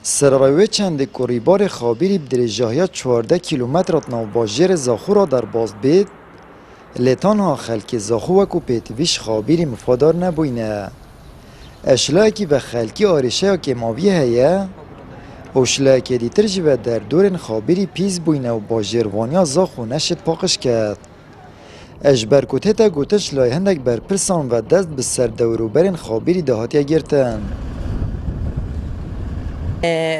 سرایوی چند کوریبار خابیری بدرجاهی 14 کیلومتر نو باجر زاخو را در باز بید لتانها خلک زاخو وکو پیتویش خابیری مفادار نبوینه اشلاکی که به خلکی آرشه که ماویه هیه اوشلاکی دیتر جوه در دورن خابیری پیز بوینه و باجروانیا زاخو نشد پاقش کرد اجبرکوته تا گوتش لای هندک برپرسان و دست به سر دوروبرن خابیری دهاتیا گرتن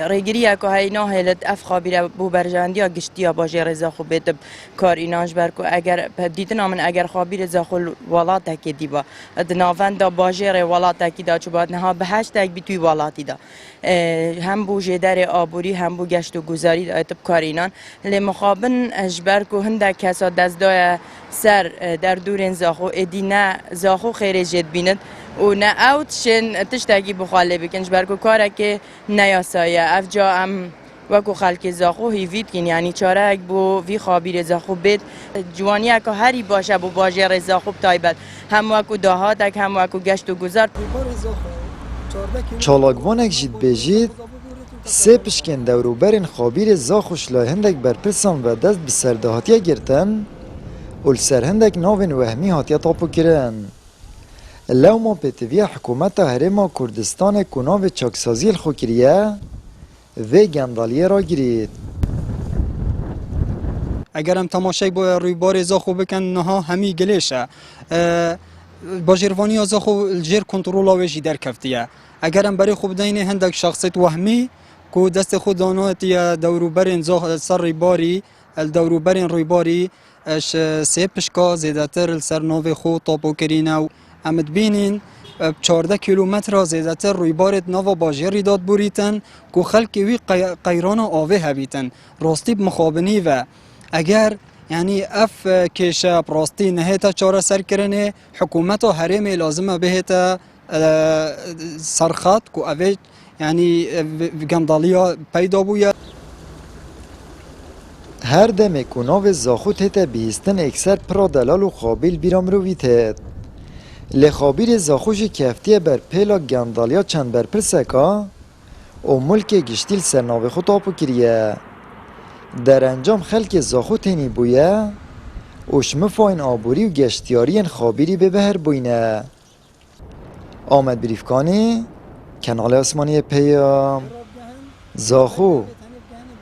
ریگریه که های نهیلت اف خابیره بو برجاندیا گشتیا باجر زاخو بیت کار ایناش برکو اگر دیدن من اگر خابیر زاخو ولات کی دیبا دناوند باجر ولات کی دا چوبات نه به هشتگ بی توی ولاتی دا هم بو جدر آبوری هم بو گشت و گذاری دا تب کار اینان لمخابن اجبر کو هنده کسا دزدای سر در دورن زاخو ادینه زاخو خیر جد بیند و نه اوتشن تشتاقی بخاله بکنش برکو کاره که نیاسایه اف جا هم وکو خلک زاخو هیوید کن یعنی چاره اک بو وی خابیر زاخو بید جوانی اکو هری باشه بو باجر زاخو تایبت هم وکو دهات اک هم وکو گشت و گذار چالاگوانک جید بیجید سه پشکن دوروبرین خابیر زاخوش لای هندک برپرسان و دست به سردهاتیه گرتن و لسر هندک ناوین وهمی هاتیه تاپو کرن لو ما پیتوی حکومت هرما کردستان کناو چاکسازی الخوکریه و گندالیه را گرید اگر هم تماشای با رویبار زاخو بکن نها همی گلیشه باجروانی زاخو الجر کنترول آویجی در کفتیه اگر هم برای خوب دین هندک شخصیت وهمی که دست خود داناتی دوروبرین زاخو سر رویباری الدوروبرین رویباری سه پشکا زیدتر سر ناو خود تاپو کرینه و امد بینین 14 کیلومتر زیدتر رویبارت ناو باجری داد بوریتن که خلکی وی قیران آوه هبیتن راستی مخابنی و اگر یعنی اف کشه راستی نهیتا چاره سر کرنه حکومت و حریم لازمه بهتا سرخات که اوه یعنی گندالیا پیدا بوید هر دم کناو زاخو تیتا بیستن اکثر پرا دلال و خابیل بیرام رو ویتید لخابیر زاخوش کفتیه بر پیلا گندالیا چند بر پرسکا و ملک گشتیل سرناوه خود تاپو کریه در انجام خلک زاخو تینی بویه و شمفاین آبوری و گشتیاری خابیری به بهر بوینه آمد بریفکانی کنال آسمانی پیام زاخو